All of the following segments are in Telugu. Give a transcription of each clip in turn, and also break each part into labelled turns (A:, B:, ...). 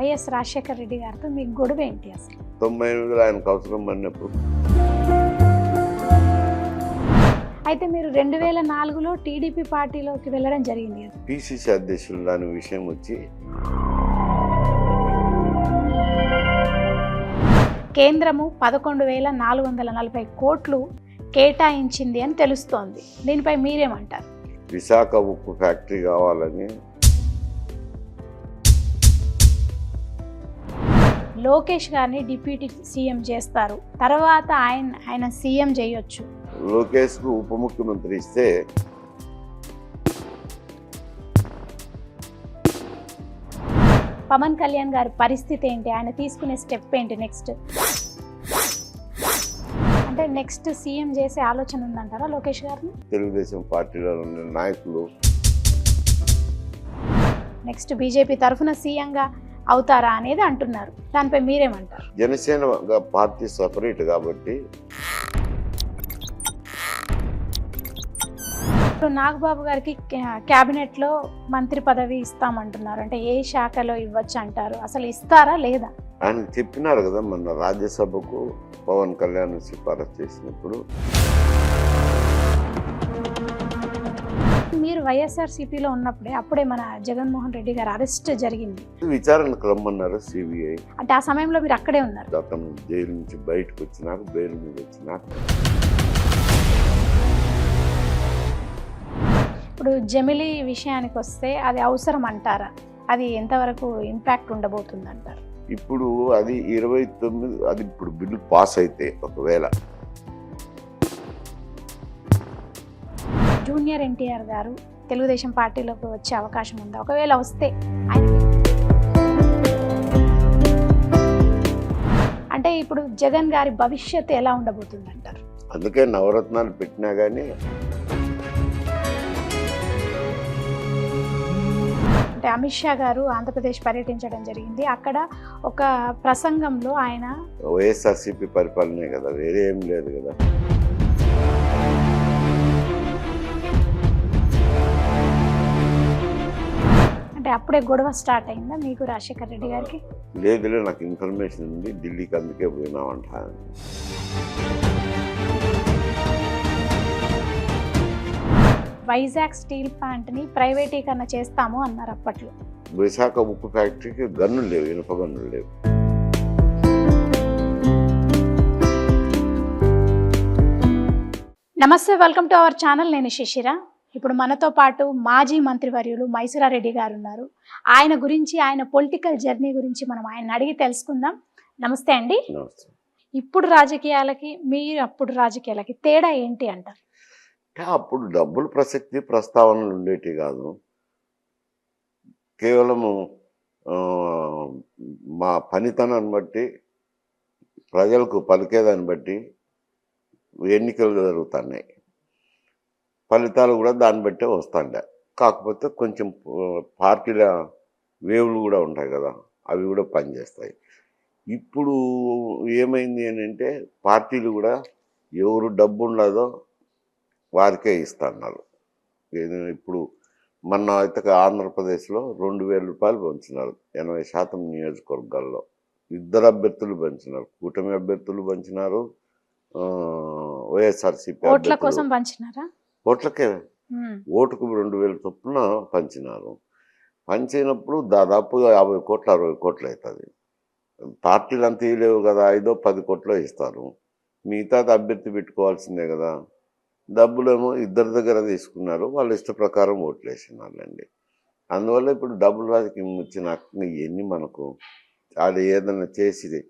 A: వైఎస్ రాజశేఖర రెడ్డి గారితో మీకు గొడవ ఏంటి అసలు?
B: 98లో ఆయనకు అవసరం పడినప్పుడు
A: అయితే మీరు 2004లో టీడీపీ పార్టీలోకి వెళ్ళడం జరిగింది కదా.
B: పిసిసి అధ్యక్షులు దాని విషయం వచ్చి
A: కేంద్రము 11,440 కోట్లు కేటాయించింది అని తెలుస్తోంది. దీనిపై మీరేమంటారు?
B: విశాఖ ఉక్కు ఫ్యాక్టరీ కావాలని
A: లోకేష్ గారిని డిప్యూటీ సీఎం చేస్తారు, తర్వాత ఆయన సీఎం చేయొచ్చు.
B: లోకేష్కు ఉప ముఖ్యమంత్రి ఇస్తే
A: పవన్ కళ్యాణ్ గారి పరిస్థితి ఏంటి? ఆయన తీసుకునే స్టెప్ ఏంటి నెక్స్ట్? అంటే నెక్స్ట్ సీఎం చేసే ఆలోచన ఉందంటారా లోకేష్ గారిని?
B: తెలుగుదేశం పార్టీలో ఉన్న నాయకులు
A: నెక్స్ట్ బీజేపీ తరఫున సీఎంగా అవుతారా అనేది అంటున్నారు. దానిపై మీరేమంటారు?
B: జనసేన పార్టీ సపరేట్ కాబట్టి
A: ఇప్పుడు నాగబాబు గారికి క్యాబినెట్లో మంత్రి పదవి ఇస్తామంటున్నారు. అంటే ఏ శాఖలో ఇవ్వచ్చు అంటారు? అసలు ఇస్తారా లేదా?
B: ఆయన చెప్పినారు కదా మొన్న రాజ్యసభకు పవన్ కళ్యాణ్ సిఫారసు చేసినప్పుడు.
A: మీరు వైఎస్ఆర్సీపీలో ఉన్నప్పుడే అప్పుడే మన జగన్మోహన్ రెడ్డి గారు అరెస్ట్ జరిగింది.
B: విచారణకు రమ్మన్నారు సిబిఐ.
A: అంటే ఆ సమయంలో మీరు అక్కడే ఉన్నారు.
B: అతను జైలు నుంచి బయటకు వచ్చినాక బెయిల్ మీద వచ్చినాక
A: ఇప్పుడు జమిలీ విషయానికి వస్తే అది అవసరం అంటారా? అది ఎంతవరకు ఇంపాక్ట్ ఉండబోతుంది అంటారు?
B: ఇప్పుడు అది 29 అది ఇప్పుడు బిల్లు పాస్ అయితే ఒకవేళ
A: జూనియర్ ఎన్టీఆర్ గారు తెలుగుదేశం పార్టీలోకి వచ్చే అవకాశం ఉందా? ఒకవేళ వస్తే అంటే ఇప్పుడు జగన్ గారి భవిష్యత్తు ఎలా ఉండబోతుంది అంటారు?
B: అందుకే నవరత్నాలు పెట్టినా కానీ
A: అంటే అమిత్ షా గారు ఆంధ్రప్రదేశ్ పర్యటించడం జరిగింది. అక్కడ ఒక ప్రసంగంలో ఆయన
B: వైఎస్ఆర్సీపీ పరిపాలనే కదా, వేరే ఏం లేదు కదా.
A: అంటే అప్పుడే గొడవ స్టార్ట్ అయిందా మీకు రాజశేఖర రెడ్డి గారికి?
B: లేదులే, నాకు ఇన్ఫర్మేషన్ ఉంది, ఢిల్లీకి అందుకే పోయినామంట.
A: వైజాగ్ స్టీల్ ప్లాంట్ని ప్రైవేటీకరణ చేస్తాము అన్నారు అప్పట్లో.
B: విశాఖ ఉక్కు ఫ్యాక్టరీకి గన్నులు లేవు, ఇనుప గన్నులు లేవు.
A: నమస్తే, వెల్కమ్ టు అవర్ ఛానల్. నేను శిశిర. ఇప్పుడు మనతో పాటు మాజీ మంత్రివర్యులు మైసూరారెడ్డి గారు ఉన్నారు. ఆయన గురించి, ఆయన పొలిటికల్ జర్నీ గురించి మనం ఆయన అడిగి తెలుసుకుందాం. నమస్తే అండి. ఇప్పుడు రాజకీయాలకి మీరు అప్పుడు రాజకీయాలకి తేడా ఏంటి అంటారు?
B: అప్పుడు డబ్బుల ప్రసక్తి ప్రస్తావనలు ఉండేటి కాదు. కేవలము మా పనితనాన్ని బట్టి, ప్రజలకు పలికేదాన్ని బట్టి ఎన్నికలు జరుగుతున్నాయి, ఫలితాలు కూడా దాన్ని బట్టే వస్తుండే. కాకపోతే కొంచెం పార్టీల వేవులు కూడా ఉంటాయి కదా, అవి కూడా పనిచేస్తాయి. ఇప్పుడు ఏమైంది అని అంటే పార్టీలు కూడా ఎవరు డబ్బు ఉండదో వారికే ఇస్తున్నారు. ఇప్పుడు మొన్న అయితే ఆంధ్రప్రదేశ్లో 2,000 రూపాయలు పంచినారు 80% నియోజకవర్గాల్లో. 2 అభ్యర్థులు పంచినారు, కూటమి అభ్యర్థులు పంచినారు, వైఎస్ఆర్సీపీ
A: ఓట్ల కోసం పంచినారా?
B: ఓట్లకే, ఓటుకు 2,000 చొప్పున పంచినారు. పంచినప్పుడు దాదాపు 50 కోట్లు 60 కోట్లు అవుతుంది. పార్టీలు అంత ఇవ్వలేవు కదా, 5-10 కోట్లు ఇస్తారు. మిగతా అభ్యర్థి పెట్టుకోవాల్సిందే కదా. డబ్బులేమో ఇద్దరి దగ్గర తీసుకున్నారు, వాళ్ళ ఇష్ట ప్రకారం ఓట్లు వేసినారండి. అందువల్ల ఇప్పుడు డబ్బులు రాజకీయం వచ్చినాక ఇవన్నీ మనకు అది ఏదైనా చేసి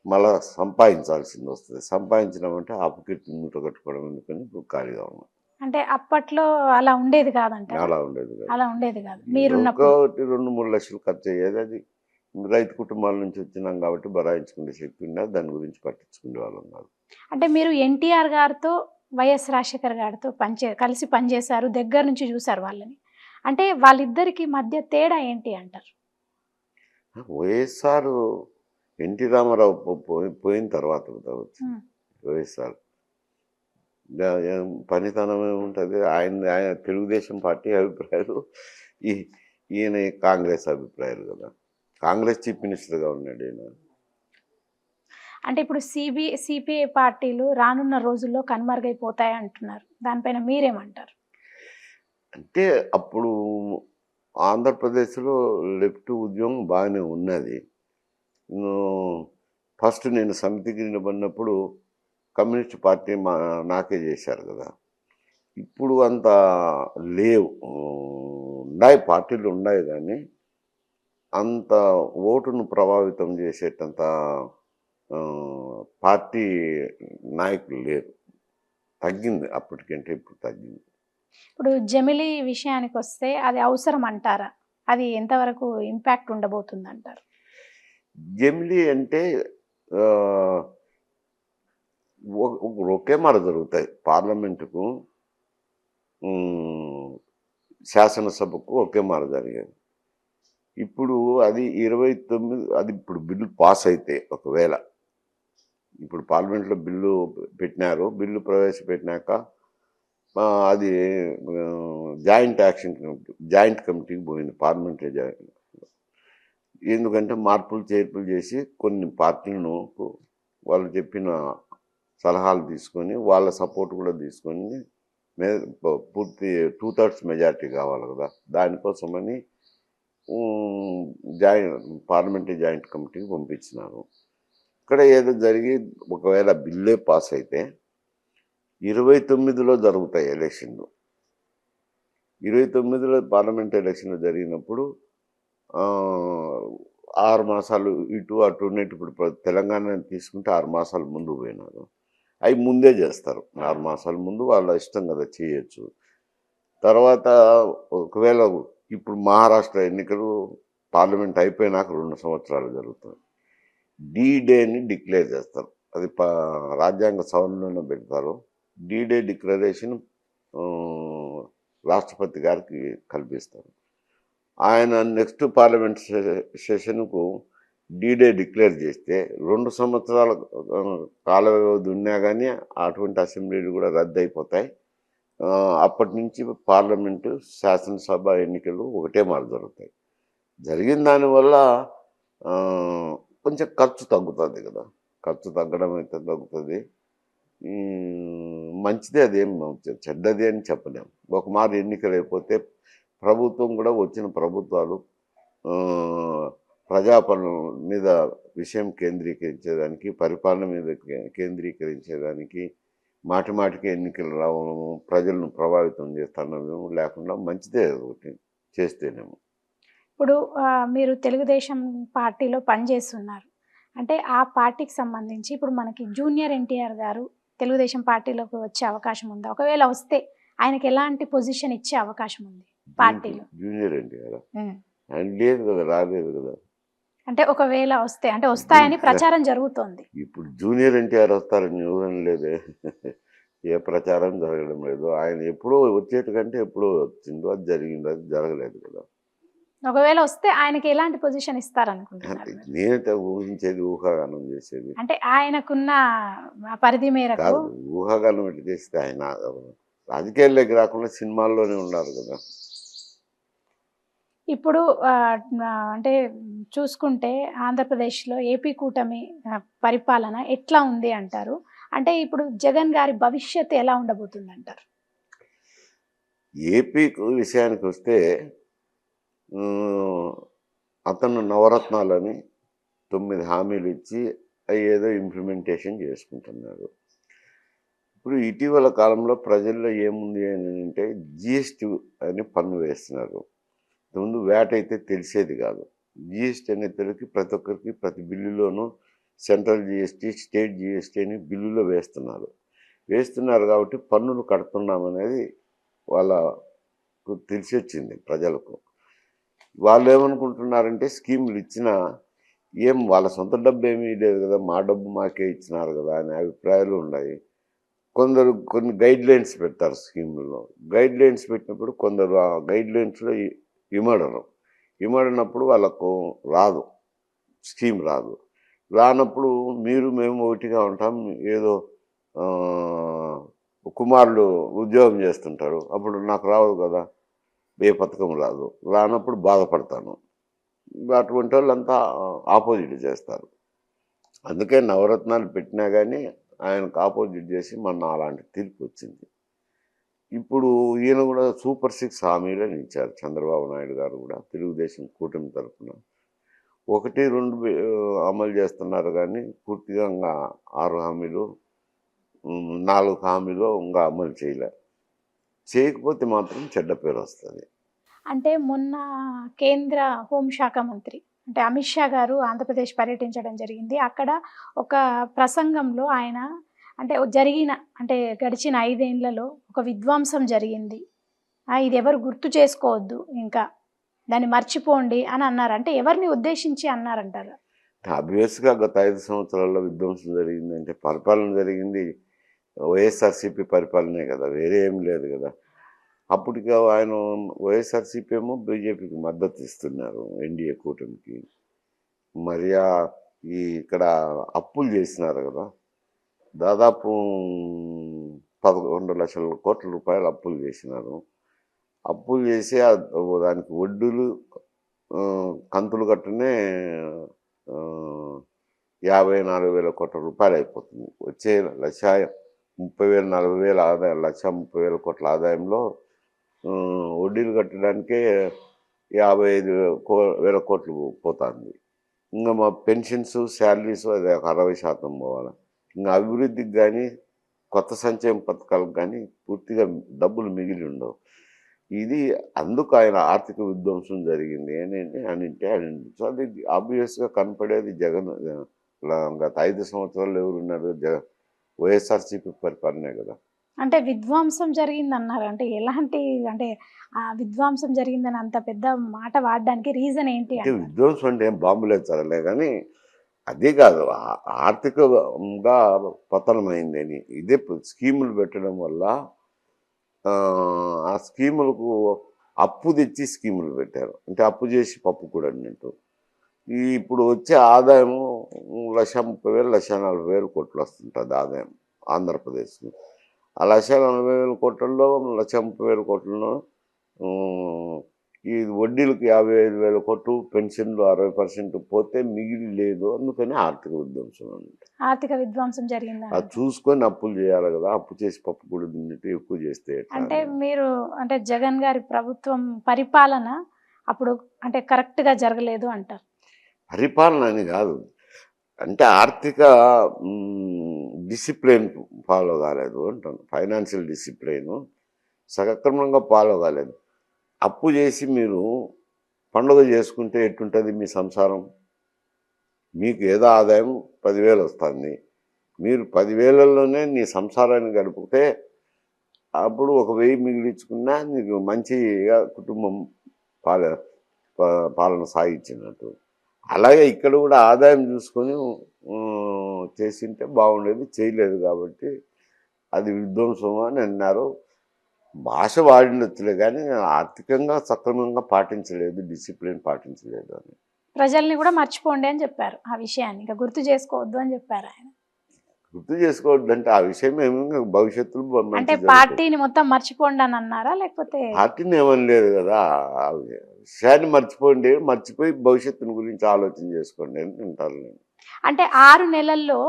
B: మళ్ళా సంపాదించాల్సింది వస్తుంది. సంపాదించినామంటే అప్పుకి మూట కట్టుకోవడం ఎందుకని ఇప్పుడు ఖాళీగా ఉన్నాం.
A: అంటే అప్పట్లో అలా ఉండేది కాదంట.
B: అలా ఉండేది కాదు,
A: అలా ఉండేది కాదు. మీరు
B: 2-3 లక్షలు ఖర్చు అయ్యేది. అది రైతు కుటుంబాల నుంచి వచ్చినాం కాబట్టి బరాయించుకునే శక్తి ఉండేది, దాని గురించి పట్టించుకునే వాళ్ళు ఉన్నారు.
A: అంటే మీరు ఎన్టీఆర్ గారితో వైఎస్ రాజశేఖర్ గారితో కలిసి పనిచేశారు, దగ్గర నుంచి చూశారు వాళ్ళని. అంటే వాళ్ళిద్దరికి మధ్య తేడా ఏంటి అంటారు?
B: వైఎస్ఆర్ ఎన్టీ రామారావు పోయిన తర్వాత వైఎస్ఆర్ పనితనం ఏముంటుంది, ఆయన తెలుగుదేశం పార్టీ అభిప్రాయాలు, ఈయన కాంగ్రెస్ అభిప్రాయాలు కదా. కాంగ్రెస్ చీఫ్ మినిస్టర్గా ఉన్నాడు ఈయన.
A: అంటే ఇప్పుడు సిపిఐ పార్టీలు రానున్న రోజుల్లో కనుమరుగైపోతాయి అంటున్నారు. దానిపైన మీరేమంటారు?
B: అంటే అప్పుడు ఆంధ్రప్రదేశ్లో లెఫ్ట్ ఉద్యమం బాగానే ఉన్నది. ఫస్ట్ నేను సమితికి నిలబడినప్పుడు కమ్యూనిస్ట్ పార్టీ నాకే చేశారు కదా. ఇప్పుడు అంత లేవు, ఉన్నాయి పార్టీలు ఉన్నాయి, కానీ అంత ఓటును ప్రభావితం చేసేటంత పార్టీ నాయకులు లేరు. తగ్గింది, అప్పటికంటే ఇప్పుడు తగ్గింది.
A: ఇప్పుడు జమిలీ విషయానికి వస్తే అది అవసరం అంటారా? అది ఎంతవరకు ఇంపాక్ట్ ఉండబోతుంది అంటారు?
B: జమిలీ అంటే ఆ, ఒకే మాట జరుగుతాయి. పార్లమెంటుకు శాసనసభకు ఒకే మాట జరిగేది. ఇప్పుడు అది 29, అది ఇప్పుడు బిల్లు పాస్ అయితే ఒకవేళ ఇప్పుడు పార్లమెంట్లో బిల్లు పెట్టినారు, బిల్లు ప్రవేశపెట్టినాక అది జాయింట్ కమిటీకి పోయింది, పార్లమెంటరీ జాయింట్. ఎందుకంటే మార్పులు చేర్పులు చేసి కొన్ని పార్టీలను వాళ్ళు చెప్పిన సలహాలు తీసుకొని వాళ్ళ సపోర్ట్ కూడా తీసుకొని పూర్తి 2/3 మెజార్టీ కావాలి కదా. దానికోసమని పార్లమెంటరీ జాయింట్ కమిటీకి పంపించినారు. ఇక్కడ ఏదో జరిగి ఒకవేళ బిల్లే పాస్ అయితే 29లో జరుగుతాయి ఎలక్షన్లు. 29లో పార్లమెంట్ ఎలక్షన్లు జరిగినప్పుడు 6 మాసాలు ఇటు అటు ఉన్నట్టు. ఇప్పుడు తెలంగాణ తీసుకుంటే 6 మాసాలు ముందు పోయినారు, అవి ముందే చేస్తారు. 6 మాసాల ముందు వాళ్ళ ఇష్టం కదా, చేయొచ్చు. తర్వాత ఒకవేళ ఇప్పుడు మహారాష్ట్ర ఎన్నికలు పార్లమెంట్ అయిపోయినాక 2 సంవత్సరాలు జరుగుతుంది. డేని డిక్లేర్ చేస్తారు, అది రాజ్యాంగ సవరణలో పెడతారు. డే డిక్లరేషన్ రాష్ట్రపతి గారికి కల్పిస్తారు. ఆయన నెక్స్ట్ పార్లమెంట్ సెషన్కు డే డిక్లేర్ చేస్తే 2 సంవత్సరాల కాల వ్యవధి ఉన్నా కానీ అటువంటి అసెంబ్లీలు కూడా రద్దు అయిపోతాయి. అప్పటి నుంచి పార్లమెంటు శాసనసభ ఎన్నికలు ఒకటే మాట జరుగుతాయి. జరిగిన దానివల్ల కొంచెం ఖర్చు తగ్గుతుంది కదా. ఖర్చు తగ్గడం అయితే తగ్గుతుంది, మంచిదే. అదేం చెడ్డది అని చెప్పలేము. ఒక మాట ఎన్నికలు అయిపోతే ప్రభుత్వం కూడా, వచ్చిన ప్రభుత్వాలు ప్రజాపాలన మీద విషయం కేంద్రీకరించేదానికి, పరిపాలన మీద కేంద్రీకరించేదానికి మాటి మాటికి ఎన్నికలు రావడము, ప్రజలను ప్రభావితం చేస్తున్నాము లేకుండా మంచిదే ఒకటి చేస్తేనేమో.
A: ఇప్పుడు మీరు తెలుగుదేశం పార్టీలో పనిచేస్తున్నారు అంటే ఆ పార్టీకి సంబంధించి ఇప్పుడు మనకి జూనియర్ ఎన్టీఆర్ గారు తెలుగుదేశం పార్టీలోకి వచ్చే అవకాశం ఉందా? ఒకవేళ వస్తే ఆయనకి ఎలాంటి పొజిషన్ ఇచ్చే అవకాశం ఉంది పార్టీలో?
B: జూనియర్ ఎన్టీఆర్ ఆయన లేదు కదా, రాలేదు కదా.
A: అంటే ఒకవేళ వస్తే, అంటే వస్తాయని ప్రచారం జరుగుతోంది.
B: ఇప్పుడు జూనియర్ ఎన్టీఆర్ వస్తారని ఊహన లేదే, ఏ ప్రచారం జరగడం లేదు. ఆయన ఎప్పుడో వచ్చేటికంటే ఎప్పుడో వచ్చిందో, అది జరిగిందో, అది జరగలేదు కదా.
A: ఒకవేళ వస్తే ఆయనకి ఎలాంటి పొజిషన్ ఇస్తారనుకుంటున్నారు?
B: నేనైతే ఊహించేది, ఊహాగానం చేసేది.
A: అంటే ఆయనకున్న పరిధి మేరకు
B: కాదు, ఊహాగానం ఎట్లా చేస్తే ఆయన రాజకీయాల్లోకి రాకుండా సినిమాల్లోనే ఉన్నారు కదా.
A: ఇప్పుడు అంటే చూసుకుంటే ఆంధ్రప్రదేశ్లో ఏపీ కూటమి పరిపాలన ఎట్లా ఉంది అంటారు? అంటే ఇప్పుడు జగన్ గారి భవిష్యత్తు ఎలా ఉండబోతుంది అంటారు?
B: ఏపీ విషయానికి వస్తే అతను నవరత్నాలని 9 హామీలు ఇచ్చి అవి ఏదో ఇంప్లిమెంటేషన్ చేసుకుంటున్నారు. ఇప్పుడు ఇటీవల కాలంలో ప్రజల్లో ఏముంది అని అంటే జిఎస్టీ అని పన్ను వేస్తున్నారు. ముందు వ్యాట్ అయితే తెలిసేది కాదు. జిఎస్టీ అనే తెలుగుకి ప్రతి ఒక్కరికి ప్రతి బిల్లులోనూ సెంట్రల్ జిఎస్టీ, స్టేట్ జిఎస్టీ అని బిల్లులో వేస్తున్నారు కాబట్టి పన్నులు కడుతున్నామనేది వాళ్ళకు తెలిసి వచ్చింది ప్రజలకు. వాళ్ళు ఏమనుకుంటున్నారంటే స్కీములు ఇచ్చినా ఏం వాళ్ళ సొంత డబ్బు ఏమీ లేదు కదా, మా డబ్బు మాకే ఇచ్చినారు కదా అనే అభిప్రాయాలు ఉన్నాయి. కొందరు కొన్ని గైడ్ లైన్స్ పెడతారు స్కీముల్లో. గైడ్ లైన్స్ పెట్టినప్పుడు కొందరు ఆ గైడ్ లైన్స్లో ఇమడినప్పుడు వాళ్ళకు రాదు, స్కీమ్ రాదు. రానప్పుడు మేము ఒకటిగా ఉంటాం, ఏదో కుమారుడు ఉద్యోగం చేస్తుంటారు, అప్పుడు నాకు రాదు కదా, ఏ పథకం రాదు. రానప్పుడు బాధపడతాను. అటువంటి వాళ్ళంతా ఆపోజిట్ చేస్తారు. అందుకే నవరత్నాలు పెట్టినా కానీ ఆయనకు ఆపోజిట్ చేసి మొన్న అలాంటి తీర్పు వచ్చింది. ఇప్పుడు ఈయన కూడా సూపర్ 6 హామీలను ఇచ్చారు చంద్రబాబు నాయుడు గారు కూడా తెలుగుదేశం కూటమి తరఫున. 1, 2 అమలు చేస్తున్నారు కానీ పూర్తిగా ఇంకా 6 హామీలు 4 హామీలు ఇంకా అమలు చేయకపోతే మాత్రం చెడ్డ పేరు వస్తుంది.
A: అంటే మొన్న కేంద్ర హోంశాఖ మంత్రి అంటే అమిత్ షా గారు ఆంధ్రప్రదేశ్ పర్యటించడం జరిగింది. అక్కడ ఒక ప్రసంగంలో ఆయన అంటే గడిచిన 5 ఏళ్లలో ఒక విధ్వంసం జరిగింది. ఇది ఎవరు గుర్తు చేసుకోవద్దు, ఇంకా దాన్ని మర్చిపోండి అని అన్నారు. అంటే ఎవరిని ఉద్దేశించి అన్నారంటారు?
B: ఆబ్వియస్గా గత 5 సంవత్సరాల్లో విధ్వంసం జరిగిందంటే పరిపాలన జరిగింది వైఎస్ఆర్సీపీ పరిపాలనే కదా, వేరే ఏం లేదు కదా. అప్పటికి ఆయన వైఎస్ఆర్సీపీ ఏమో బీజేపీకి మద్దతు ఇస్తున్నారు, ఎన్డీఏ కూటమికి. మరి ఇక్కడ అప్పులు చేసినారు కదా, దాదాపు 11 లక్షల కోట్ల రూపాయలు అప్పులు చేసినారు. అప్పులు చేసి దానికి వడ్డీలు కంతులు కట్టనే 54,000 కోట్ల రూపాయలు అయిపోతుంది. వచ్చే 1,30,000 40,000 ఆదాయం, 1,30,000 కోట్ల ఆదాయంలో వడ్డీలు కట్టడానికే 55,000 కోట్లు పోతుంది. ఇంకా మా పెన్షన్స్ శాలరీస్ అది 60% పోవాలి. ఇంకా అభివృద్ధికి కానీ కొత్త సంక్షేమ పథకాలకు కానీ పూర్తిగా డబ్బులు మిగిలి ఉండవు. ఇది అందుకు ఆయన ఆర్థిక విధ్వంసం జరిగింది అంటే అది ఆబ్వియస్గా కనపడేది జగన్. గత 5 సంవత్సరాలు ఎవరున్నారు? వైఎస్ఆర్సీపీ పరిపాలనే కదా.
A: అంటే విధ్వంసం జరిగింది అన్నారు. అంటే ఎలాంటి అంటే ఆ విధ్వంసం జరిగిందని అంత పెద్ద మాట వాడడానికి రీజన్ ఏంటి
B: అంటే
A: అంటారు?
B: విధ్వంసం అంటే ఏం బాంబులు ఎత్తారలే కానీ అదే కాదు, ఆర్థికంగా పతనమైందని. ఇదే స్కీములు పెట్టడం వల్ల ఆ స్కీములకు అప్పు తెచ్చి స్కీములు పెట్టారు. అంటే అప్పు చేసి పప్పు కూడా అన్నట్టు. ఇప్పుడు వచ్చే ఆదాయము 1,30,000 1,40,000 కోట్లు వస్తుంటుంది ఆదాయం ఆంధ్రప్రదేశ్లో. ఆ 1,40,000 కోట్లలో 1,30,000 కోట్లలో ఈ వడ్డీలకు 55,000 కోట్లు, పెన్షన్లు 60% పోతే మిగిలి లేదు. అందుకని ఆర్థిక విధ్వంసం అంటే
A: ఆర్థిక విధ్వంసం జరిగింది.
B: అది చూసుకొని అప్పులు చేయాలి కదా. అప్పు చేసి పప్పు కూడా తిన్నట్టు ఎక్కువ చేస్తే
A: అంటే మీరు అంటే జగన్ గారి ప్రభుత్వం పరిపాలన అప్పుడు అంటే కరెక్ట్గా జరగలేదు అంటారు?
B: పరిపాలన అని కాదు, అంటే ఆర్థిక డిసిప్లిన్ ఫాలో కాలేదు అంటాను. ఫైనాన్షియల్ డిసిప్లిన్ సక్రమంగా ఫాలో కాలేదు. అప్పు చేసి మీరు పండుగ చేసుకుంటే ఎట్టుంటుంది మీ సంసారం? మీకు ఏదో ఆదాయం 10,000 వస్తుంది, మీరు 10,000లోనే నీ సంసారాన్ని గడిపితే అప్పుడు 1,000 మిగిలించుకున్నా నీకు మంచిగా కుటుంబం పాలన సాగించినట్టు. అలాగే ఇక్కడ కూడా ఆదాయం చూసుకొని చేసింటే బాగుండేది, చేయలేదు కాబట్టి అది విధ్వంసం అని అన్నారు. భాష వాడినట్లే కానీ ఆర్థికంగా సక్రమంగా పాటించలేదు, డిసిప్లిన్ పాటించలేదు అని.
A: ప్రజల్ని కూడా మర్చిపోండి అని చెప్పారు ఆ విషయాన్ని, ఇంకా గుర్తు చేసుకోవద్దు అని చెప్పారు ఆయన.
B: గుర్తు చేసుకోవద్దు అంటే ఆ విషయం ఏమో భవిష్యత్తులో
A: అంటే పార్టీని మొత్తం మర్చిపోండి అని అన్నారా, లేకపోతే?
B: పార్టీని ఏమని లేదు కదా, ఆ విషయాన్ని మర్చిపోయి భవిష్యత్తుని గురించి ఆలోచన చేసుకోండి అని అంటారు.
A: అంటే 6 నెలల్లో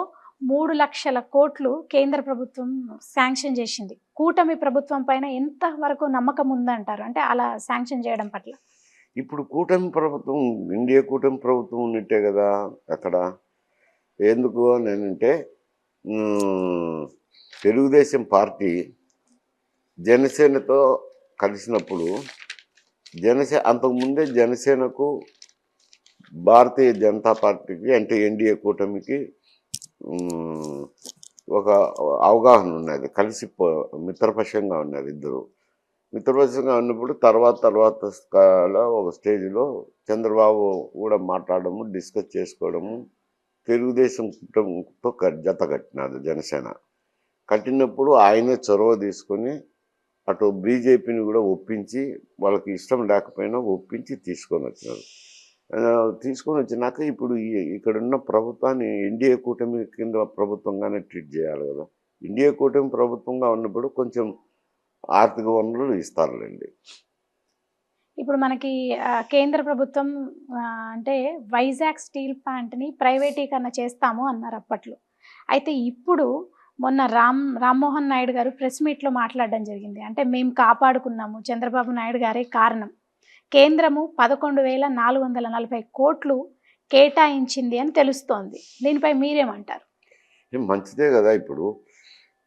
A: 3 లక్షల కోట్లు కేంద్ర ప్రభుత్వం శాంక్షన్ చేసింది. కూటమి ప్రభుత్వం పైన ఎంత వరకు నమ్మకం ఉందంటారు? అంటే అలా శాంక్షన్ చేయడం పట్ల
B: ఇప్పుడు కూటమి ప్రభుత్వం, ఇండియా కూటమి ప్రభుత్వం ఉన్నట్టే కదా అక్కడ. ఎందుకు నేనంటే తెలుగుదేశం పార్టీ జనసేనతో కలిసినప్పుడు అంతకుముందే జనసేనకు భారతీయ జనతా పార్టీకి అంటే ఎన్డీఏ కూటమికి ఒక అవగాహన ఉన్నది, కలిసి మిత్రపక్షంగా ఉన్నారు ఇద్దరు. మిత్రపక్షంగా ఉన్నప్పుడు తర్వాత ఒక స్టేజ్లో చంద్రబాబు కూడా మాట్లాడము, డిస్కస్ చేసుకోవడము, తెలుగుదేశం కూటమితో జత కట్టినారు జనసేన. కట్టినప్పుడు ఆయనే చొరవ తీసుకొని అటు బీజేపీని కూడా ఒప్పించి, వాళ్ళకి ఇష్టం లేకపోయినా ఒప్పించి తీసుకొని వచ్చినారు. తీసుకొని వచ్చినాక ఇప్పుడు ఇక్కడున్న ప్రభుత్వాన్ని ఎన్డీఏ కూటమి కింద ప్రభుత్వంగానే ట్రీట్ చేయాలి కదా. ఎన్డీఏ కూటమి ప్రభుత్వంగా ఉన్నప్పుడు కొంచెం ఆర్థిక వనరులు ఇస్తారులేండి.
A: ఇప్పుడు మనకి కేంద్ర ప్రభుత్వం అంటే వైజాగ్ స్టీల్ ప్లాంట్ని ప్రైవేటీకరణ చేస్తాము అన్నారు అప్పట్లో. అయితే ఇప్పుడు మొన్న రామ్మోహన్ నాయుడు గారు ప్రెస్ మీట్లో మాట్లాడడం జరిగింది. అంటే మేము కాపాడుకున్నాము, చంద్రబాబు నాయుడు గారే కారణం. కేంద్రము 11,440 కోట్లు కేటాయించింది అని తెలుస్తోంది. దీనిపై మీరేమంటారు?
B: మంచిదే కదా. ఇప్పుడు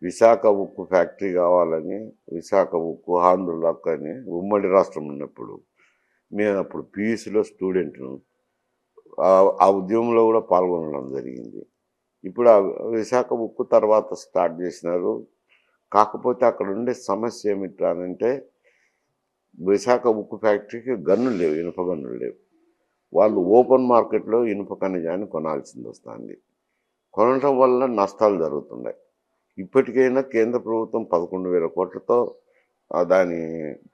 B: విశాఖ ఉక్కు ఫ్యాక్టరీ కావాలని, విశాఖ ఉక్కు ఆంధ్రులకు అని ఉమ్మడి రాష్ట్రం ఉన్నప్పుడు నేను అప్పుడు పీయూసీలో స్టూడెంట్ను. ఆ ఉద్యమంలో కూడా పాల్గొనడం జరిగింది. ఇప్పుడు ఆ విశాఖ ఉక్కు తర్వాత స్టార్ట్ చేసినారు. కాకపోతే అక్కడ ఉండే సమస్య ఏమిట్రా అంటే విశాఖ ఉక్కు ఫ్యాక్టరీకి గన్నులు లేవు, ఇనుప గన్నులు లేవు. వాళ్ళు ఓపెన్ మార్కెట్లో ఇనుప ఖనిజాన్ని కొనాల్సింది వస్తుంది. కొనడం వల్ల నష్టాలు జరుగుతున్నాయి. ఇప్పటికైనా కేంద్ర ప్రభుత్వం 11,000 కోట్లతో దాన్ని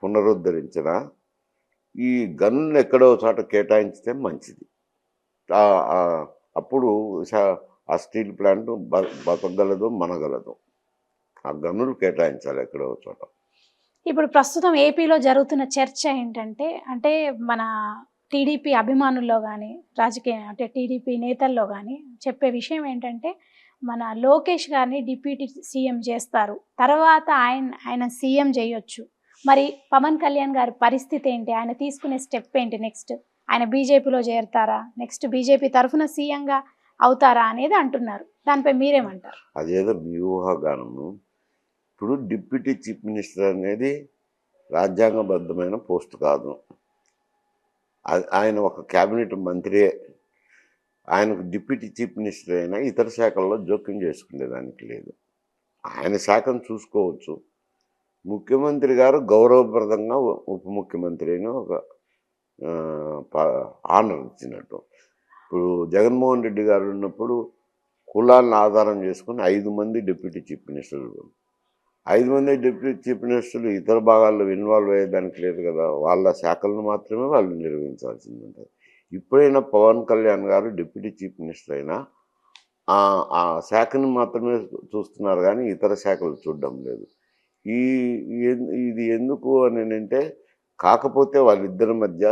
B: పునరుద్ధరించిన ఈ గన్నులు ఎక్కడో చోట కేటాయించితే మంచిది. అప్పుడు ఆ స్టీల్ ప్లాంట్ బతకగలదు, మనగలదు. ఆ గన్నులు కేటాయించాలి ఎక్కడో చోట.
A: ఇప్పుడు ప్రస్తుతం ఏపీలో జరుగుతున్న చర్చ ఏంటంటే, అంటే మన టీడీపీ అభిమానుల్లో కానీ, అంటే టీడీపీ నేతల్లో కానీ చెప్పే విషయం ఏంటంటే, మన లోకేష్ గారిని డిప్యూటీ సీఎం చేస్తారు, తర్వాత ఆయన సీఎం చేయొచ్చు. మరి పవన్ కళ్యాణ్ గారి పరిస్థితి ఏంటి? ఆయన తీసుకునే స్టెప్ ఏంటి నెక్స్ట్? ఆయన బీజేపీలో చేరతారా? నెక్స్ట్ బీజేపీ తరఫున సీఎంగా అవుతారా అనేది అంటున్నారు. దానిపై మీరేమంటారు?
B: అదేదో మీ ఊహాగానము. ఇప్పుడు డిప్యూటీ చీఫ్ మినిస్టర్ అనేది రాజ్యాంగబద్ధమైన పోస్ట్ కాదు. ఆయన ఒక క్యాబినెట్ మంత్రియే. ఆయనకు డిప్యూటీ చీఫ్ మినిస్టర్ అయినా ఇతర శాఖల్లో జోక్యం చేసుకునేదానికి లేదు. ఆయన శాఖను చూసుకోవచ్చు. ముఖ్యమంత్రి గారు గౌరవప్రదంగా ఉప ముఖ్యమంత్రి అని ఒక ఆనర్ ఇచ్చినట్టు. ఇప్పుడు జగన్మోహన్ రెడ్డి గారు ఉన్నప్పుడు కులాలను ఆధారం చేసుకుని 5 మంది డిప్యూటీ చీఫ్ మినిస్టర్లు. 5 మంది డిప్యూటీ చీఫ్ మినిస్టర్లు ఇతర భాగాల్లో ఇన్వాల్వ్ అయ్యేదానికి లేదు కదా. వాళ్ళ శాఖలను మాత్రమే వాళ్ళు నిర్వహించాల్సింది ఉంటుంది. ఇప్పుడైనా పవన్ కళ్యాణ్ గారు డిప్యూటీ చీఫ్ మినిస్టర్ అయినా ఆ శాఖను మాత్రమే చూస్తున్నారు కానీ ఇతర శాఖలు చూడడం లేదు. ఇది ఎందుకు అని అంటే, కాకపోతే వాళ్ళిద్దరి మధ్య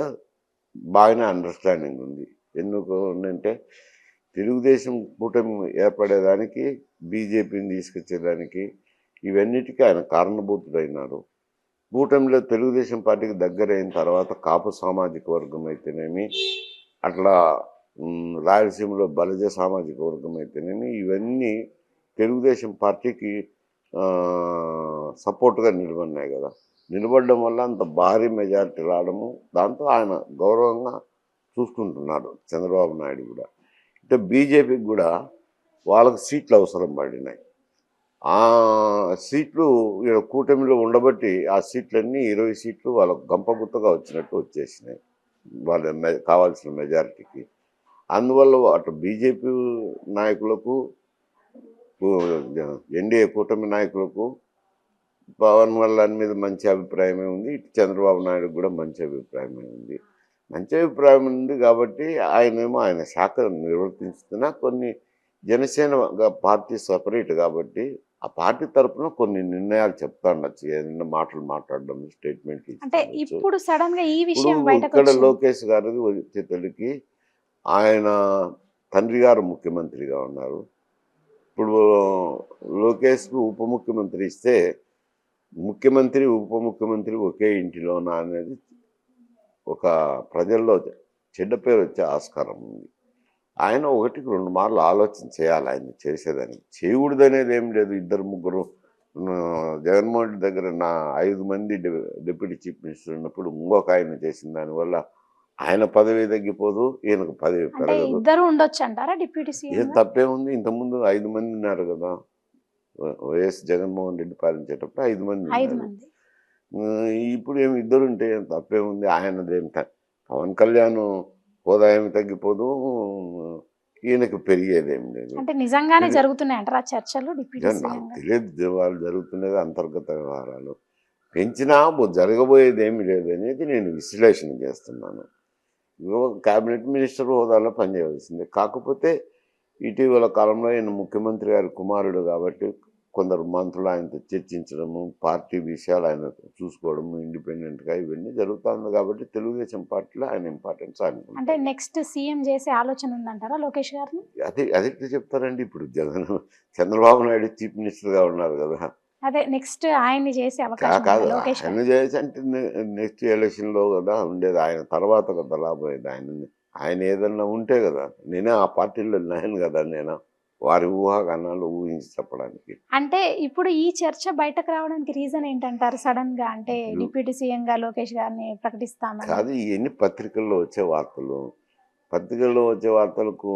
B: బాగానే అండర్స్టాండింగ్ ఉంది. ఎందుకు అంటే తెలుగుదేశం కూటమి ఏర్పడేదానికి, బీజేపీని తీసుకొచ్చేదానికి ఇవన్నిటికీ ఆయన కారణభూతుడైనారు. కూటమిలో తెలుగుదేశం పార్టీకి దగ్గరైన తర్వాత కాపు సామాజిక వర్గం అయితేనేమి, అట్లా రాయలసీమలో బలజ సామాజిక వర్గం అయితేనేమి, ఇవన్నీ తెలుగుదేశం పార్టీకి సపోర్ట్గా నిలబడినాయి కదా. నిలబడడం వల్ల అంత భారీ మెజారిటీ రావడము, దాంతో ఆయన గౌరవంగా చూసుకుంటున్నాడు చంద్రబాబు నాయుడు కూడా. అంటే బీజేపీకి కూడా వాళ్ళకు సీట్లు అవసరం పడినాయి. ఆ సీట్లు కూటమిలో ఉండబట్టి ఆ సీట్లన్నీ 20 సీట్లు వాళ్ళకు గంపగుత్తగా వచ్చినట్టు వచ్చేసినాయి వాళ్ళ కావాల్సిన మెజారిటీకి. అందువల్ల అటు బీజేపీ నాయకులకు, ఎన్డీఏ కూటమి నాయకులకు పవన్ కళ్యాణ్ మీద మంచి అభిప్రాయమే ఉంది. ఇటు చంద్రబాబు నాయుడు కూడా మంచి అభిప్రాయమే ఉంది. మంచి అభిప్రాయం ఉంది కాబట్టి ఆయనేమో ఆయన శాఖ నిర్వర్తిస్తున్నా, కొన్ని జనసేన పార్టీ సపరేట్ కాబట్టి ఆ పార్టీ తరఫున కొన్ని నిర్ణయాలు చెప్తా ఉండొచ్చు. ఏదైనా మాటలు మాట్లాడడం, స్టేట్మెంట్
A: అంటే ఇప్పుడు సడన్ గా ఈ విషయం
B: ఇక్కడ లోకేష్ గారికి వచ్చేటడికి ఆయన తండ్రి గారు ముఖ్యమంత్రిగా ఉన్నారు. ఇప్పుడు లోకేష్కు ఉప ముఖ్యమంత్రి ఇస్తే ముఖ్యమంత్రి ఉప ముఖ్యమంత్రి ఒకే ఇంటిలోనా అనేది ఒక ప్రజల్లో చెడ్డ పేరు వచ్చే ఆస్కారం ఉంది. ఆయన 1-2 మార్లు ఆలోచన చేయాలి ఆయన చేసేదానికి. చేయకూడదు అనేది ఏం లేదు. 2-3 జగన్మోహన్ రెడ్డి దగ్గర 5 మంది డిప్యూటీ చీఫ్ మినిస్టర్ ఉన్నప్పుడు ఇంకొక ఆయన చేసిన దానివల్ల ఆయన పదవి తగ్గిపోదు, ఈయనకు పదవి పెరగదు.
A: ఇద్దరు ఉండొచ్చు అంటారా డిప్యూటీ సీఎం?
B: ఏం తప్పే ఉంది. ఇంతకుముందు 5 మంది ఉన్నారు కదా. వైఎస్ జగన్మోహన్ రెడ్డి పాలించేటప్పుడు 5 మంది ఉన్నారు. ఇప్పుడు ఏమి ఇద్దరు ఉంటే ఏం తప్పే ఉంది. ఆయనదేం పవన్ కళ్యాణ్ హోదా ఏమి తగ్గిపోదు, ఈయనకు పెరిగేదేమి లేదు.
A: అంటే నిజంగానే జరుగుతున్నాయంటారా చర్చలు?
B: నాకు తెలియదు, వాళ్ళు జరుగుతున్నది అంతర్గత వ్యవహారాలు. పెంచినా జరగబోయేది ఏమి లేదు అనేది నేను విశ్లేషణ చేస్తున్నాను. క్యాబినెట్ మినిస్టర్ హోదాలో పనిచేయవలసిందే. కాకపోతే ఇటీవల కాలంలో ఈయన ముఖ్యమంత్రి గారి కుమారుడు కాబట్టి కొందరు మంత్రులు ఆయనతో చర్చించడము, పార్టీ విషయాలు ఆయన చూసుకోవడము ఇండిపెండెంట్గా ఇవన్నీ జరుగుతుంది కాబట్టి తెలుగుదేశం పార్టీలో ఆయన ఇంపార్టెన్స్ ఆయన
A: అంటే నెక్స్ట్ సీఎం చేసే ఆలోచన ఉందంటారా లోకేష్ గారిని?
B: అదే చెప్తారండి. ఇప్పుడు చంద్రబాబు నాయుడు చీఫ్ మినిస్టర్గా ఉన్నారు కదా.
A: అదే నెక్స్ట్ ఆయన్ని చేసే అవకాశం
B: కాదు
A: ఉందా లోకేష్ గారు?
B: ఆయన చేసి అంటే నెక్స్ట్ ఎలక్షన్లో కదా ఉండేది, ఆయన తర్వాత కదా రాబోయేది. ఆయన ఏదన్నా ఉంటే కదా, నేనే ఆ పార్టీలో లేను కదా, నేను వారి ఊహాగానాలు ఊహించి చెప్పడానికి.
A: అంటే ఇప్పుడు ఈ చర్చ బయటకు రావడానికి రీజన్ ఏంటంటారు సడన్ గా? అంటే డిప్యూటీ సీఎం గా లోకేష్ గారిని ప్రకటిస్తామని.
B: కాదు, ఇవన్నీ పత్రికల్లో వచ్చే వార్తలు. పత్రికల్లో వచ్చే వార్తలకు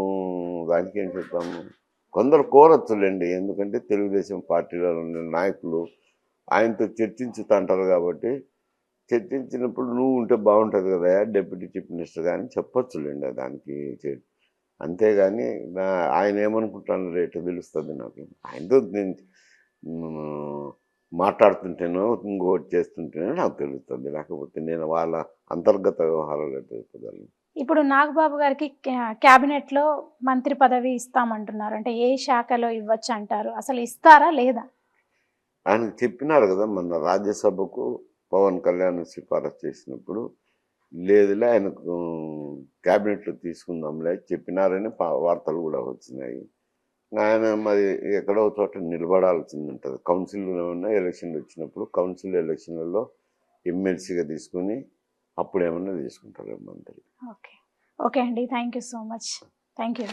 B: దానికి ఏం చెప్తాము. కొందరు కోరొచ్చులేండి, ఎందుకంటే తెలుగుదేశం పార్టీలో ఉన్న నాయకులు ఆయనతో చర్చించుతుంటారు కాబట్టి, చర్చించినప్పుడు నువ్వు ఉంటే బాగుంటుంది కదా డిప్యూటీ చీఫ్ మినిస్టర్ కానీ చెప్పొచ్చులేండి దానికి. అంతేగాని ఆయన ఏమనుకుంటాను రేటు తెలుస్తుంది నాకు. ఆయనతో నేను మాట్లాడుతుంటేనో ఇంకోటి చేస్తుంటేనో నాకు తెలుస్తుంది, లేకపోతే నేను వాళ్ళ అంతర్గత వ్యవహారాలు తెలుపుతాను.
A: ఇప్పుడు నాగబాబు గారికి క్యాబినెట్ లో మంత్రి పదవి ఇస్తామంటున్నారు. అంటే ఏ శాఖలో ఇవ్వచ్చు అంటారు? అసలు ఇస్తారా లేదా?
B: ఆయనకు చెప్పినారు కదా, మన రాజ్యసభకు పవన్ కళ్యాణ్ సిఫారసు చేసినప్పుడు లేదులే ఆయనకు క్యాబినెట్లో తీసుకుందాంలే చెప్పినారని వార్తలు కూడా వచ్చినాయి. ఆయన మరి ఎక్కడో చోట నిలబడాల్సింది ఉంటుంది. కౌన్సిల్లో ఉన్న ఎలక్షన్లు వచ్చినప్పుడు కౌన్సిల్ ఎలక్షన్లలో ఎమ్మెల్సీగా తీసుకుని అప్పుడు ఏమన్నా తీసుకుంటారు మంత్రి.
A: ఓకే ఓకే అండి, thank you so much. Thank you.